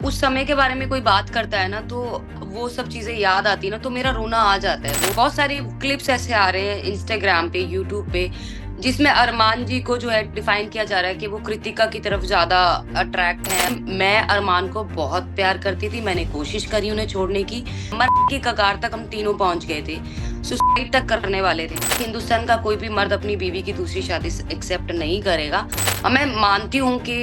उस समय के बारे में कोई बात करता है ना, तो वो सब चीजें याद आती है ना, तो मेरा रोना आ जाता है। वो बहुत सारी क्लिप्स ऐसे आ रहे हैं इंस्टाग्राम पे, यूट्यूब पे, जिसमें अरमान जी को जो है डिफाइन किया जा रहा है कि वो कृतिका की तरफ ज्यादा अट्रैक्ट है। मैं अरमान को बहुत प्यार करती थी, मैंने कोशिश करी उन्हें छोड़ने की, मरने की कगार तक हम तीनों पहुंच गए थे, सुसाइड तक करने वाले थे। हिंदुस्तान का कोई भी मर्द अपनी बीवी की दूसरी शादी एक्सेप्ट नहीं करेगा। और मैं मानती हूँ कि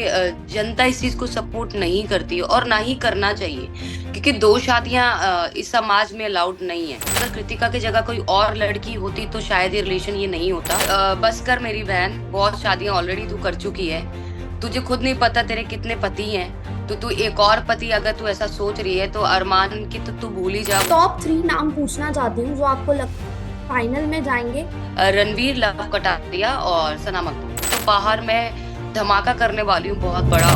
जनता इस चीज को सपोर्ट नहीं करती और ना ही करना चाहिए, क्योंकि दो शादियां इस समाज में अलाउड नहीं है। अगर कृतिका की जगह कोई और लड़की होती तो शायद ये रिलेशन ये नहीं होता। बस कर मेरी बहन, बहुत शादियां ऑलरेडी तू कर चुकी है, तुझे खुद नहीं पता तेरे कितने पति हैं, तो तू एक और पति अगर तू ऐसा सोच रही है तो अरमान की तो तू भूल ही जा। टॉप 3 नाम पूछना चाहती हूँ जो आपको फाइनल में जाएंगे। रणवीर, लव कटारिया और सना मकबूल। तो बाहर मैं धमाका करने वाली हूँ बहुत बड़ा।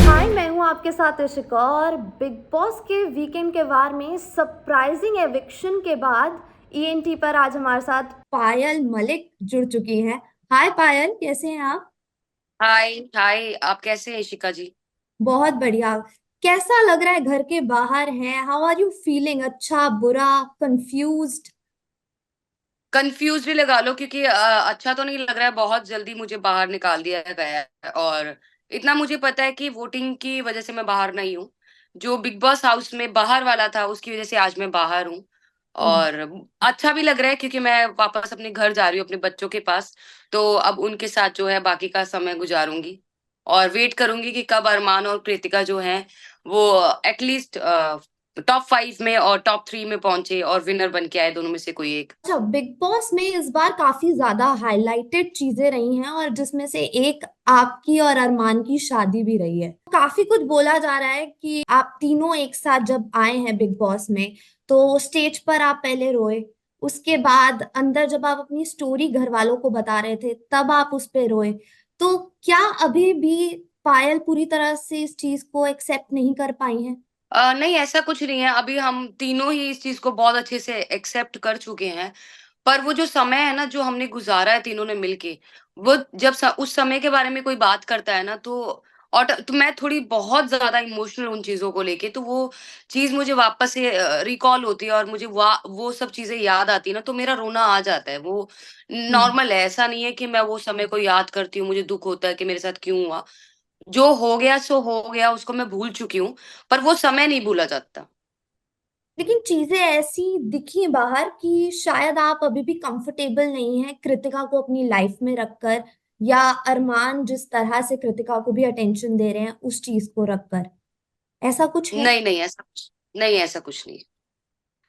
हाय, मैं हूँ आपके साथ इशिका और बिग बॉस के वीकेंड के वार में सरप्राइजिंग एविक्शन के बाद ईएनटी पर आज हमारे साथ पायल मलिक जुड़ चुकी हैं। हाय पायल, कैसे हैं आप? हाय हाय, आप कैसे हैं इशिका जी? बहुत बढ़िया। कैसा लग रहा है? घर के बाहर हैं, हाउ आर यू फीलिंग? अच्छा, बुरा, कंफ्यूज्ड? कंफ्यूज भी लगा लो, क्योंकि अच्छा तो नहीं लग रहा है। बहुत जल्दी मुझे बाहर निकाल दिया गया है, और इतना मुझे पता है कि वोटिंग की वजह से मैं बाहर नहीं हूँ। जो बिग बॉस हाउस में बाहर वाला था उसकी वजह से आज मैं बाहर हूँ। और अच्छा भी लग रहा है, क्योंकि मैं वापस अपने घर जा रही हूँ, अपने बच्चों के पास। तो अब उनके साथ जो है बाकी का समय गुजारूंगी, और वेट करूंगी कि कब अरमान और कृतिका जो है वो एटलीस्ट टॉप 5 में और टॉप 3 में पहुंचे और विनर बन के आए, दोनों में से कोई एक। अच्छा, बिग बॉस में इस बार काफी ज्यादा हाईलाइटेड चीजें रही हैं और जिसमें से एक आपकी और अरमान की शादी भी रही है। काफी कुछ बोला जा रहा है कि आप तीनों एक साथ जब आए हैं बिग बॉस में, तो स्टेज पर आप पहले रोए, उसके बाद अंदर जब आप अपनी स्टोरी घर वालों को बता रहे थे तब आप उस पे रोए। तो क्या अभी भी पायल पूरी तरह से इस चीज को एक्सेप्ट नहीं कर पाई हैं? नहीं, ऐसा कुछ नहीं है। अभी हम तीनों ही इस चीज को बहुत अच्छे से एक्सेप्ट कर चुके हैं। पर वो जो समय है ना, जो हमने गुजारा है तीनों ने मिलके, वो जब उस समय के बारे में कोई बात करता है ना, और तो मैं थोड़ी बहुत ज्यादा इमोशनल उन चीजों को लेके, तो वो चीज मुझे वापस से रिकॉल होती है और मुझे वो सब चीजें याद आती है ना, तो मेरा रोना आ जाता है। वो हम्म। नॉर्मल है, ऐसा नहीं है कि मैं वो समय को याद करती हूँ, मुझे दुख होता है कि मेरे साथ क्यों हुआ। जो हो गया सो हो गया, उसको मैं भूल चुकी हूँ। पर वो समय नहीं भूला जाता। लेकिन चीजें ऐसी दिखी बाहर कि शायद आप अभी भी कंफर्टेबल नहीं हैं कृतिका को अपनी लाइफ में रखकर, या अरमान जिस तरह से कृतिका को भी अटेंशन दे रहे हैं उस चीज को रखकर। ऐसा कुछ है? नहीं नहीं, ऐसा कुछ नहीं, ऐसा कुछ नहीं।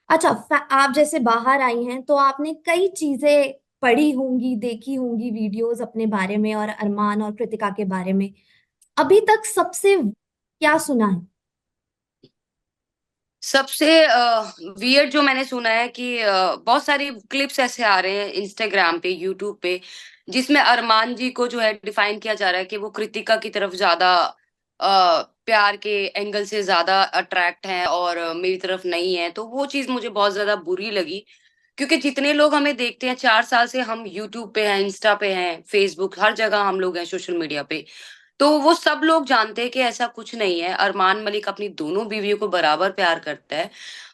अच्छा, आप जैसे बाहर आई हैं तो आपने कई चीजें पढ़ी होंगी, देखी होंगी वीडियोस अपने बारे में और अरमान और कृतिका के बारे में। अभी तक सबसे क्या सुना है? सबसे वियर्ड जो मैंने सुना है कि बहुत सारी क्लिप्स ऐसे आ रहे हैं इंस्टाग्राम पे, यूट्यूब पे, जिसमें अरमान जी को जो है डिफाइन किया जा रहा है कि वो कृतिका की तरफ ज्यादा प्यार के एंगल से ज्यादा अट्रैक्ट हैं और मेरी तरफ नहीं है। तो वो चीज मुझे बहुत ज्यादा बुरी लगी, क्योंकि जितने लोग हमें देखते हैं, 4 साल से हम यूट्यूब पे हैं, इंस्टा पे हैं, फेसबुक, हर जगह हम लोग हैं, सोशल मीडिया पे। तो वो सब लोग जानते हैं कि ऐसा कुछ नहीं है। अरमान मलिक अपनी दोनों बीवियों को बराबर प्यार करता है।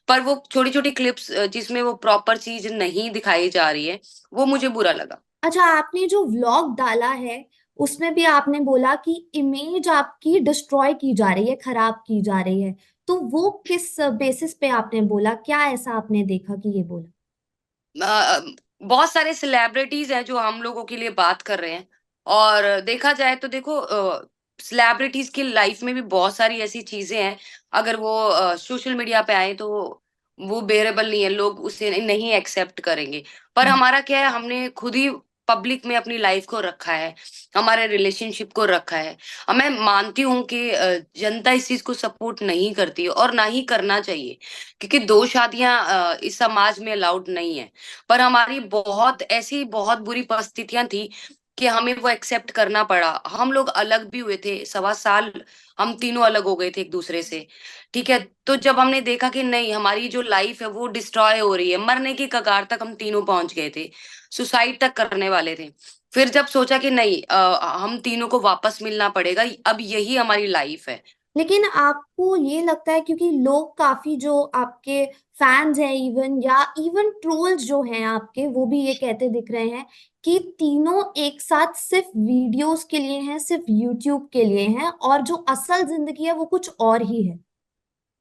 पर वो छोटी छोटी क्लिप्स जिसमें वो प्रॉपर चीज नहीं दिखाई जा रही है, वो मुझे बुरा लगा। अच्छा, आपने जो व्लॉग डाला है उसमें भी आपने बोला कि इमेज आपकी डिस्ट्रॉय की जा रही है, खराब की जा रही है। तो वो किस बेसिस पे आपने बोला? क्या ऐसा आपने देखा कि ये बोला? बहुत सारे सेलिब्रिटीज हैं जो हम लोगों के लिए बात कर रहे हैं, और देखा जाए तो देखो, सेलिब्रिटीज की लाइफ में भी बहुत सारी ऐसी चीजें हैं। अगर वो सोशल मीडिया पे आए तो वो बेरेबल नहीं है, लोग उसे नहीं एक्सेप्ट करेंगे। पर हम्म। हमारा क्या है, हमने खुद ही पब्लिक में अपनी लाइफ को रखा है, हमारे रिलेशनशिप को रखा है। और मैं मानती हूँ कि जनता इस चीज को सपोर्ट नहीं करती और ना ही करना चाहिए, क्योंकि दो शादियां इस समाज में अलाउड नहीं है। पर हमारी बहुत ऐसी बहुत बुरी परिस्थितियां थी कि हमें वो एक्सेप्ट करना पड़ा। हम लोग अलग भी हुए थे, 1.25 साल हम तीनों अलग हो गए थे एक दूसरे से। ठीक है, तो जब हमने देखा कि नहीं, हमारी जो लाइफ है वो डिस्ट्रॉय हो रही है, मरने की कगार तक हम तीनों पहुंच गए थे, सुसाइड तक करने वाले थे। फिर जब सोचा कि नहीं, हम तीनों को वापस मिलना पड़ेगा, अब यही हमारी लाइफ है। लेकिन आपको ये लगता है, क्योंकि लोग काफी जो आपके फैंस हैं इवन, या इवन ट्रोल्स जो हैं आपके, वो भी ये कहते दिख रहे हैं कि तीनों एक साथ सिर्फ वीडियोस के लिए हैं, सिर्फ यूट्यूब के लिए हैं, और जो असल जिंदगी है वो कुछ और ही है।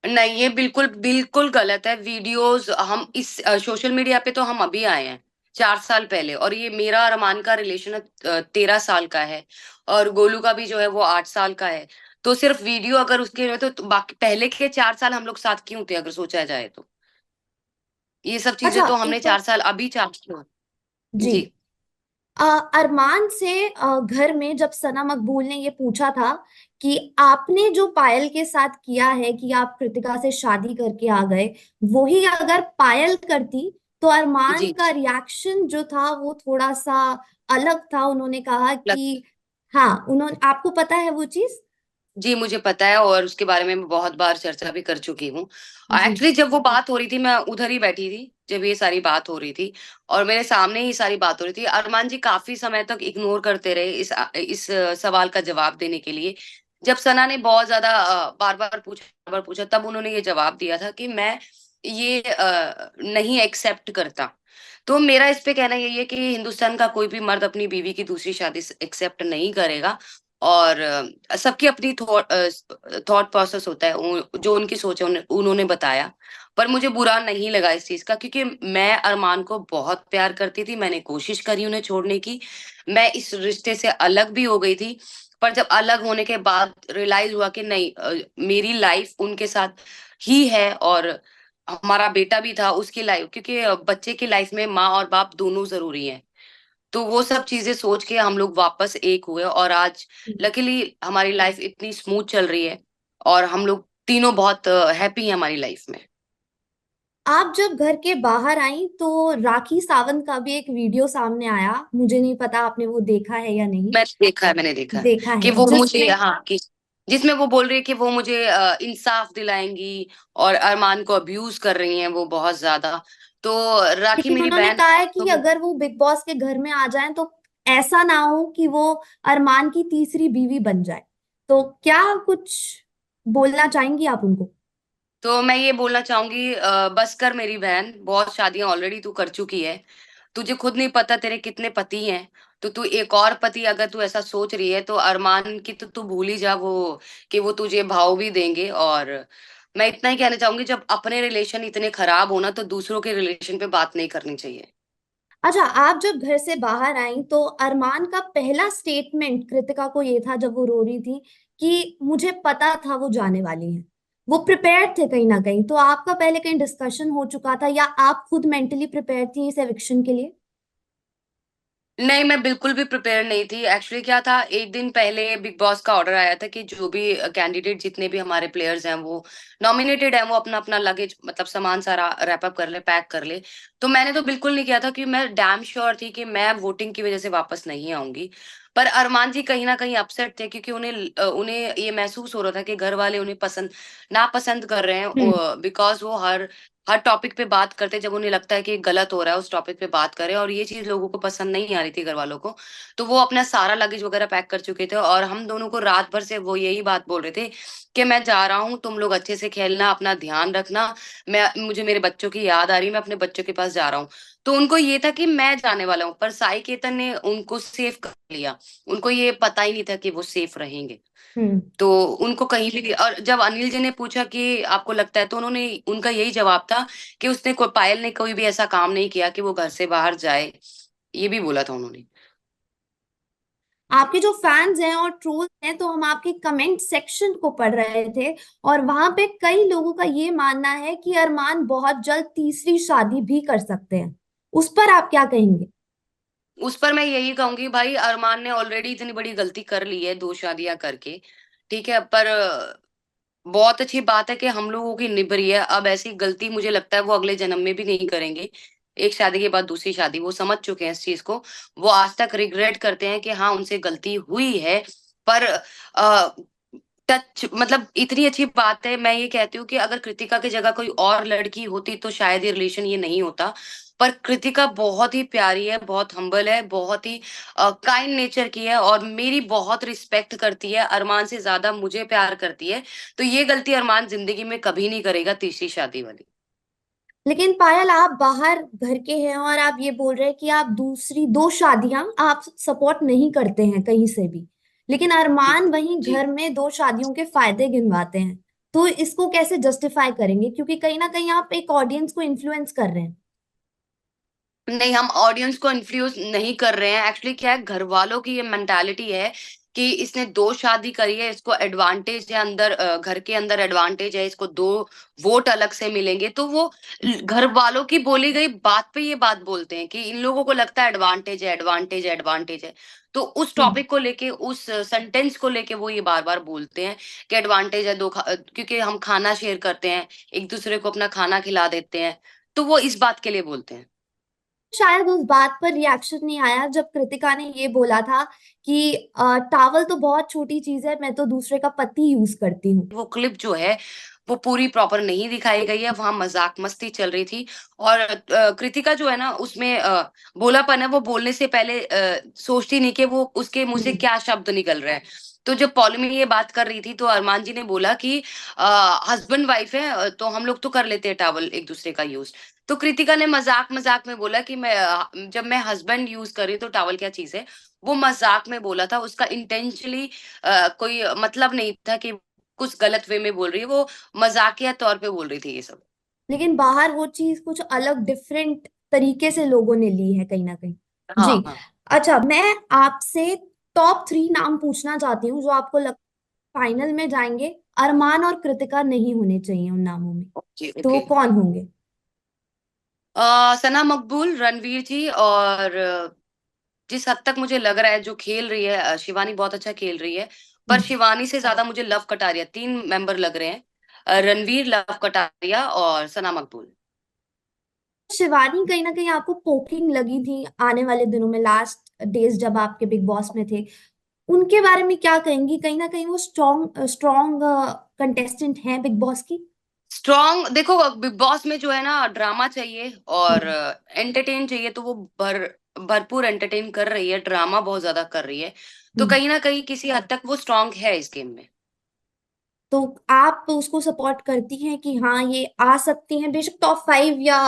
नहीं, ये बिल्कुल बिल्कुल गलत है। वीडियोस हम इस सोशल मीडिया पे तो हम अभी आए हैं 4 साल पहले, और ये मेरा अरमान का रिलेशन 13 साल का है, और गोलू का भी जो है वो 8 साल का है। तो सिर्फ वीडियो अगर उसके में तो बाकी पहले के 4 साल हम लोग साथ क्यों थे, अगर सोचा जाए तो। ये सब चीजें अच्छा, तो हमने एक बार 4 साल, अभी 4 साल। जी, जी। अरमान से घर में जब सना मकबूल ने ये पूछा था कि आपने जो पायल के साथ किया है, कि आप कृतिका से शादी करके आ गए, वही अगर पायल करती तो अरमान जी। का रिएक्शन जो था वो थोड़ा सा अलग था। उन्होंने कहा कि हाँ, उन्होंने, आपको पता है वो चीज? जी, मुझे पता है, और उसके बारे में मैं बहुत बार चर्चा भी कर चुकी हूँ। जी। एक्चुअली जब वो बात हो रही थी, मैं उधर ही बैठी थी जब ये सारी बात हो रही थी, और मेरे सामने ही सारी बात हो रही थी। अरमान जी काफी समय तक इग्नोर करते रहे इस सवाल का जवाब देने के लिए। जब सना ने बहुत ज्यादा बार बार पूछा, तब उन्होंने ये जवाब दिया था कि मैं ये नहीं एक्सेप्ट करता। तो मेरा इस पे कहना यही है कि हिंदुस्तान का कोई भी मर्द अपनी बीवी की दूसरी शादी एक्सेप्ट नहीं करेगा। और सबकी अपनी थॉट प्रोसेस होता है, जो उनकी सोच है उन्होंने बताया। पर मुझे बुरा नहीं लगा इस चीज का, क्योंकि मैं अरमान को बहुत प्यार करती थी। मैंने कोशिश करी उन्हें छोड़ने की, मैं इस रिश्ते से अलग भी हो गई थी। पर जब अलग होने के बाद रियलाइज हुआ कि नहीं, मेरी लाइफ उनके साथ ही है, और हमारा बेटा भी था उसकी लाइफ, क्योंकि बच्चे की लाइफ में माँ और बाप दोनों जरूरी हैं। तो वो सब चीजें सोच के हम लोग वापस एक हुए, और आज लकीली हमारी लाइफ इतनी स्मूथ चल रही है, और हम लोग तीनों बहुत हैप्पी हैं हमारी लाइफ में। आप जब घर के बाहर आई तो राखी सावंत का भी एक वीडियो सामने आया, मुझे नहीं पता आपने वो देखा है या नहीं। मैंने देखा है देखा कि है वो मुझे, जिसमें, हाँ, कि जिसमें वो बोल रही है कि वो मुझे इंसाफ दिलाएंगी, और अरमान को अब्यूज कर रही हैं वो बहुत ज्यादा। तो राखी लेकिन मेरी उन्होंने बहन कहा है, है तो कि अगर वो बिग बॉस के घर में आ जाएं तो ऐसा ना हो कि वो अरमान की तीसरी बीवी बन जाए। तो क्या कुछ बोलना चाहेंगी आप उनको? तो मैं ये बोलना चाहूंगी, बस कर मेरी बहन, बहुत शादियां ऑलरेडी तू कर चुकी है। तुझे खुद नहीं पता तेरे कितने पति हैं। तो तू एक और पति, अगर तू ऐसा सोच रही है, तो अरमान की तो तू भूल ही जा, वो कि वो तुझे भाव भी देंगे। और मैं इतना ही कहना चाहूंगी, जब अपने रिलेशन इतने खराब हो ना, तो दूसरों के रिलेशन पे बात नहीं करनी चाहिए। अच्छा, आप जब घर से बाहर आई तो अरमान का पहला स्टेटमेंट कृतिका को ये था, जब वो रो रही थी, कि मुझे पता था वो जाने वाली है। वो प्रिपेयर थे कहीं ना कहीं। तो आपका पहले कहीं डिस्कशन हो चुका था, या आप खुद मेंटली प्रिपेयर थी इस एविक्शन के लिए? नहीं, मैं बिल्कुल भी प्रिपेयर नहीं थी। एक्चुअली क्या था, एक दिन पहले बिग बॉस का ऑर्डर आया था कि जो भी कैंडिडेट, जितने भी हमारे प्लेयर्स हैं, वो नॉमिनेटेड हैं, वो अपना अपना लगेज, मतलब सामान सारा रैप अप कर ले, पैक कर ले। तो मैंने तो बिल्कुल नहीं किया था, क्योंकि मैं डैम श्योर थी कि मैं वोटिंग की वजह से वापस नहीं आऊंगी। पर अरमान जी कहीं ना कहीं अपसेट थे, क्योंकि उन्हें ये महसूस हो रहा था कि घर वाले उन्हें पसंद नापसंद कर रहे हम्म। हैं, बिकॉज वो हर हर टॉपिक पे बात करते, जब उन्हें लगता है कि गलत हो रहा है उस टॉपिक पे बात करें, और ये चीज लोगों को पसंद नहीं आ रही थी, घर वालों को। तो वो अपना सारा लगेज वगैरह पैक कर चुके थे, और हम दोनों को रात भर से वो यही बात बोल रहे थे कि मैं जा रहा हूँ, तुम लोग अच्छे से खेलना, अपना ध्यान रखना। मुझे मेरे बच्चों की याद आ रही है, मैं अपने बच्चों के पास जा रहा हूँ। तो उनको ये था कि मैं जाने वाला हूँ, पर साई केतन ने उनको सेफ कर लिया। उनको ये पता ही नहीं था कि वो सेफ रहेंगे। हम्म। तो उनको कहीं भी, और जब अनिल जी ने पूछा कि आपको लगता है, तो उन्होंने, उनका यही जवाब था कि पायल ने कोई भी ऐसा काम नहीं किया कि वो घर से बाहर जाए। ये भी बोला था उन्होंने। आपके जो फैंस हैं और ट्रोल्स हैं, तो हम आपके कमेंट सेक्शन को पढ़ रहे थे, और वहां पे कई लोगों का ये मानना है कि अरमान बहुत जल्द तीसरी शादी भी कर सकते हैं। उस पर आप क्या कहेंगे? उस पर मैं यही कहूंगी, भाई अरमान ने ऑलरेडी इतनी बड़ी गलती कर ली है 2 शादियां करके। ठीक है, पर बहुत अच्छी बात है कि हम लोगों की निभ रही है। अब ऐसी गलती मुझे लगता है वो अगले जन्म में भी नहीं करेंगे। एक शादी के बाद दूसरी शादी, वो समझ चुके हैं इस चीज को। वो आज तक रिग्रेट करते हैं कि हाँ, उनसे गलती हुई है। पर टच मतलब इतनी अच्छी बात है। मैं ये कहती हूँ कि अगर कृतिका की जगह कोई और लड़की होती तो शायद ये रिलेशन ये नहीं होता। पर कृतिका बहुत ही प्यारी है, बहुत हम्बल है, बहुत ही काइंड नेचर की है और मेरी बहुत रिस्पेक्ट करती है, अरमान से ज़्यादा मुझे प्यार करती है। तो ये गलती अरमान ज़िंदगी में कभी नहीं करेगा, तीसरी शादी वाली। लेकिन पायल, आप बाहर घर के हैं और आप ये बोल रहे हैं कि आप दूसरी दो शादियां आप सपोर्ट नहीं करते हैं कहीं से भी, लेकिन जी, अरमान वहीं जी। घर में दो शादियों के फायदे गिनवाते हैं। तो इसको कैसे जस्टिफाई करेंगे, क्योंकि कहीं ना कहीं आप एक ऑडियंस को इन्फ्लुएंस कर रहे हैं। नहीं, हम ऑडियंस को इन्फ्लुएंस नहीं कर रहे हैं। एक्चुअली क्या है, घर वालों की ये मेंटालिटी है कि इसने 2 शादी करी है, इसको एडवांटेज है अंदर, घर के अंदर एडवांटेज है, इसको 2 वोट अलग से मिलेंगे। तो वो घर वालों की बोली गई बात पे ये बात बोलते हैं कि इन लोगों को लगता है एडवांटेज है, एडवांटेज है, एडवांटेज है। तो उस हम्म। टॉपिक को लेके, उस सेंटेंस को लेके वो ये बार-बार बोलते हैं कि एडवांटेज है क्योंकि हम खाना शेयर करते हैं, एक-दूसरे को अपना खाना खिला देते हैं। तो वो इस बात के लिए बोलते हैं। शायद उस बात पर रिएक्शन नहीं आया जब कृतिका ने ये बोला था कि टावल तो बहुत छोटी चीज है, मैं तो दूसरे का पति यूज करती हूँ। वो क्लिप जो है, वो पूरी प्रॉपर नहीं दिखाई गई है, वहाँ मज़ाक-मस्ती चल रही थी और कृतिका जो है ना उसमें भोलापन है, वो बोलने से पहले सोचती नहीं कि वो उसके मुँह से हम्म। क्या शब्द निकल रहे हैं। तो जब पौलमी ये बात कर रही थी तो अरमान जी ने बोला कि हस्बैंड वाइफ है, तो हम लोग तो कर लेते हैं टॉवल एक-दूसरे का यूज़। तो कृतिका ने मज़ाक-मज़ाक में बोला कि जब मैं हस्बैंड यूज़ कर रही हूँ तो टॉवल क्या चीज़ है? वो मज़ाक में बोला था, उसका इंटेंशनली कोई मतलब नहीं था कि कुछ गलत वे में बोल रही है, वो मज़ाकिया तौर पे बोल रही थी ये सब। लेकिन बाहर वो चीज कुछ अलग डिफरेंट तरीके से लोगों ने ली है कहीं ना कहीं। जी। हाँ, हाँ। अच्छा, मैं आपसे टॉप 3 नाम पूछना चाहती हूँ जो आपको लग फाइनल में जाएंगे। अरमान और कृतिका नहीं होने चाहिए उन नामों में। ओके, तो वो ओके। कौन होंगे? सना मकबूल, रणवीर जी और जिस हद तक मुझे लग रहा है जो खेल रही है, शिवानी बहुत अच्छा खेल रही है, पर हम्म। शिवानी से ज़्यादा मुझे लव कटारिया 3 मेंबर लग रहे हैं। रणवीर, लव कटारिया और सना मकबूल। शिवानी कहीं ना कहीं आपको पोकिंग लगी थी आने वाले दिनों में, लास्ट डेज जब आपके बिग बॉस में थे। उनके बारे में क्या कहेंगी? कहीं ना कहीं वो स्ट्रॉन्ग स्ट्रॉन्ग कंटेस्टेंट हैं बिग बॉस की। स्ट्रॉन्ग देखो, बिग बॉस में जो है ना ड्रामा चाहिए और हम्म। एंटरटेन चाहिए, तो वो भरपूर एंटरटेन कर रही है, ड्रामा बहुत ज़्यादा कर रही है। तो हम्म। कहीं न कहीं किसी हद तक वो स्ट्रॉन्ग है इस गेम में। तो आप उसको सपोर्ट करती हैं कि हाँ ये आ सकती हैं बेशक टॉप 5 या?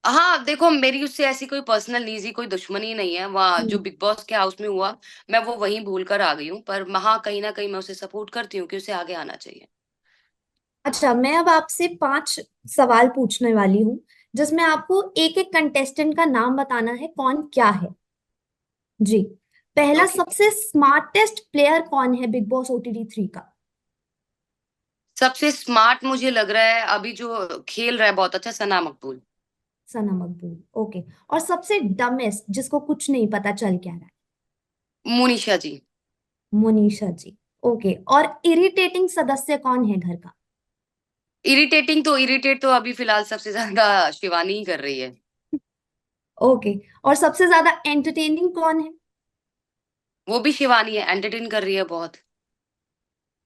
हाँ, देखो मेरी उससे ऐसी कोई पर्सनल निजी कोई दुश्मनी नहीं है। वहाँ जो हम्म। बिग बॉस के हाउस में हुआ, मैं वो वहीं भूल कर आ गई हूँ। पर हाँ, कहीं न कहीं मैं उसे सपोर्ट करती हूँ कि उसे आगे आना चाहिए। अच्छा, मैं अब आपसे 5 सवाल पूछने वाली हूँ जिसमें आपको एक एक कंटेस्टेंट का नाम बताना है कौन क्या है। जी। पहला, ओके। सबसे स्मार्टेस्ट प्लेयर कौन है बिग बॉस ओटीटी 3 का? सबसे स्मार्ट मुझे लग रहा है अभी जो खेल रहा है बहुत अच्छा, सना मकबूल। सना मकबूल। ओके। और सबसे डमेस्ट, जिसको कुछ नहीं पता चल क्या रहा मोनिशा जी। है? मोनिशा जी। ओके। और इरिटेटिंग सदस्य कौन है घर का? इरिटेट तो अभी फ़िलहाल सबसे ज़्यादा शिवानी ही कर रही है। ओके। और सबसे ज्यादा एंटरटेनिंग कौन है? वो भी शिवानी है, एंटरटेन कर रही है बहुत।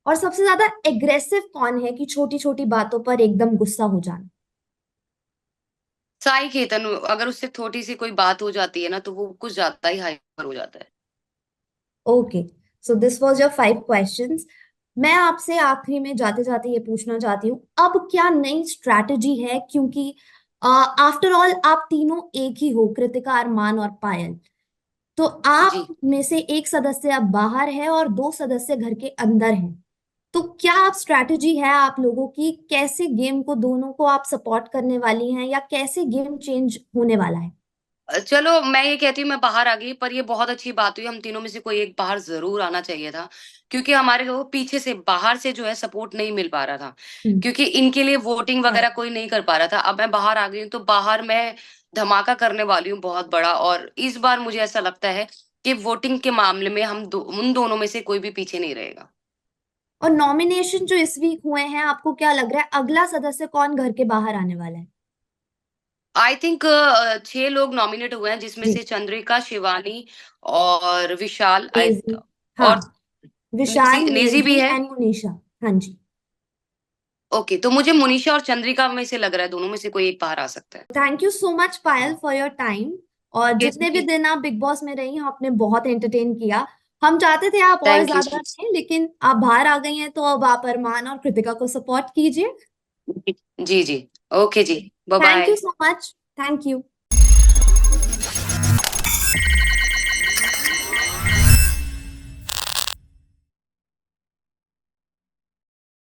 और सबसे ज्यादा एग्रेसिव कौन है कि छोटी छोटी बातों पर एकदम गुस्सा हो जाना? साई केतन, अगर उससे थोड़ी-सी कोई बात हो जाती है ना, तो वो कुछ ज़्यादा ही हाइपर हो जाता है। Okay. So this was your 5 questions. मैं आपसे आखिरी में जाते जाते ये पूछना चाहती हूँ, अब क्या नई स्ट्रैटेजी है? क्योंकि आफ्टर ऑल आप तीनों एक ही हो, कृतिका, अरमान और पायल। तो आप जी। में से एक सदस्य अब बाहर है और दो सदस्य घर के अंदर हैं। तो क्या आप स्ट्रैटेजी है आप लोगों की, कैसे गेम को दोनों को आप सपोर्ट करने वाली हैं, या कैसे गेम चेंज होने वाला है? चलो मैं ये कहती हूँ मैं बाहर आ गई, पर ये बहुत अच्छी बात हुई, हम तीनों में से कोई एक बाहर ज़रूर आना चाहिए था। क्योंकि हमारे को पीछे से बाहर से जो है सपोर्ट नहीं मिल पा रहा था। हम्म। क्योंकि इनके लिए वोटिंग वगैरह कोई नहीं कर पा रहा था। अब मैं बाहर आ गई हूँ, तो बाहर मैं धमाका करने वाली हूँ बहुत बड़ा, और इस बार मुझे ऐसा लगता है कि वोटिंग के मामले में उन दोनों में से कोई भी पीछे नहीं रहेगा। और नॉमिनेशन जो इस वीक हुए हैं, आपको क्या लग रहा है अगला सदस्य कौन घर के बाहर आने वाला है? आई थिंक 6 लोग नॉमिनेट हुए हैं, जिसमें जी। से चंद्रिका, शिवानी और विशाल नेजी। हाँ। और विशाल, नेज़ी नेजी भी है। एंड मुनीषा। हाँ जी। ओके, तो मुझे मोनिशा और चंद्रिका में से लग रहा है दोनों में से कोई एक बाहर आ सकता है। Thank you so much Payal for your time. और जितने भी दिन आप बिग बॉस में रही आपने बहुत एंटरटेन किया। हम चाहते थे आप और थैंक यू। ज्यादा रहें, लेकिन आप बाहर आ गई हैं, तो अब आप अरमान और कृतिका को सपोर्ट कीजिए। जी जी। ओके जी। Bye thank you bye. So much. Thank you.